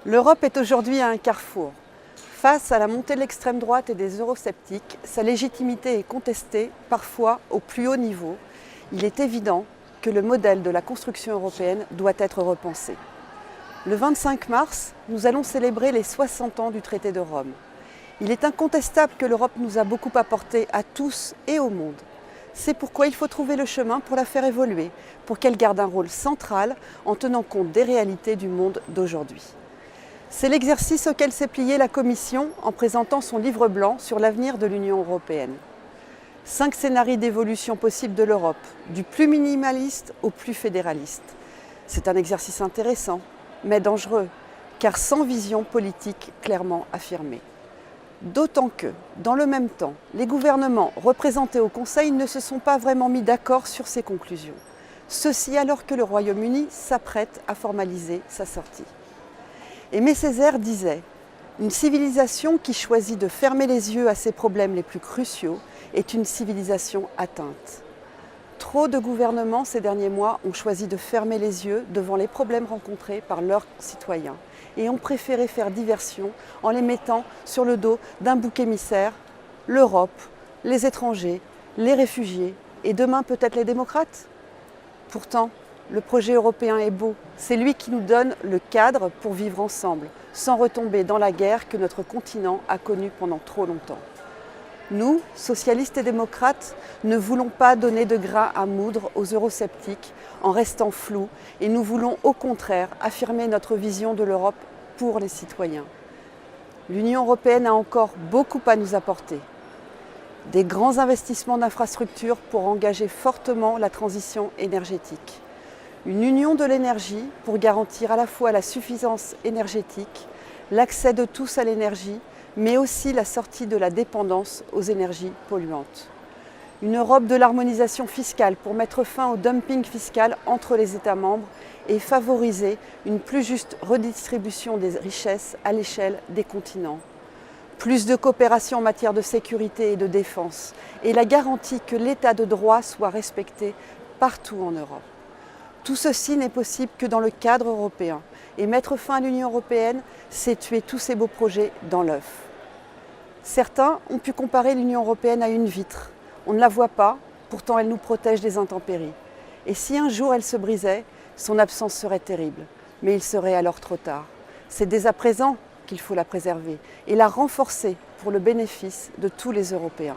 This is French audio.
L'Europe est aujourd'hui à un carrefour. Face à la montée de l'extrême droite et des eurosceptiques, sa légitimité est contestée, parfois au plus haut niveau. Il est évident que le modèle de la construction européenne doit être repensé. Le 25 mars, nous allons célébrer les 60 ans du traité de Rome. Il est incontestable que l'Europe nous a beaucoup apporté à tous et au monde. C'est pourquoi il faut trouver le chemin pour la faire évoluer, pour qu'elle garde un rôle central en tenant compte des réalités du monde d'aujourd'hui. C'est l'exercice auquel s'est pliée la Commission en présentant son livre blanc sur l'avenir de l'Union européenne. 5 scénarios d'évolution possible de l'Europe, du plus minimaliste au plus fédéraliste. C'est un exercice intéressant, mais dangereux, car sans vision politique clairement affirmée. D'autant que, dans le même temps, les gouvernements représentés au Conseil ne se sont pas vraiment mis d'accord sur ces conclusions. Ceci alors que le Royaume-Uni s'apprête à formaliser sa sortie. Aimé Césaire disait « Une civilisation qui choisit de fermer les yeux à ses problèmes les plus cruciaux est une civilisation atteinte ». Trop de gouvernements ces derniers mois ont choisi de fermer les yeux devant les problèmes rencontrés par leurs citoyens et ont préféré faire diversion en les mettant sur le dos d'un bouc émissaire, l'Europe, les étrangers, les réfugiés et demain peut-être les démocrates. Pourtant, le projet européen est beau, c'est lui qui nous donne le cadre pour vivre ensemble, sans retomber dans la guerre que notre continent a connue pendant trop longtemps. Nous, socialistes et démocrates, ne voulons pas donner de grain à moudre aux eurosceptiques en restant flous et nous voulons au contraire affirmer notre vision de l'Europe pour les citoyens. L'Union européenne a encore beaucoup à nous apporter. Des grands investissements d'infrastructures pour engager fortement la transition énergétique. Une union de l'énergie pour garantir à la fois la suffisance énergétique, l'accès de tous à l'énergie, mais aussi la sortie de la dépendance aux énergies polluantes. Une Europe de l'harmonisation fiscale pour mettre fin au dumping fiscal entre les États membres et favoriser une plus juste redistribution des richesses à l'échelle des continents. Plus de coopération en matière de sécurité et de défense et la garantie que l'état de droit soit respecté partout en Europe. Tout ceci n'est possible que dans le cadre européen. Et mettre fin à l'Union européenne, c'est tuer tous ces beaux projets dans l'œuf. Certains ont pu comparer l'Union européenne à une vitre. On ne la voit pas, pourtant elle nous protège des intempéries. Et si un jour elle se brisait, son absence serait terrible. Mais il serait alors trop tard. C'est dès à présent qu'il faut la préserver et la renforcer pour le bénéfice de tous les Européens.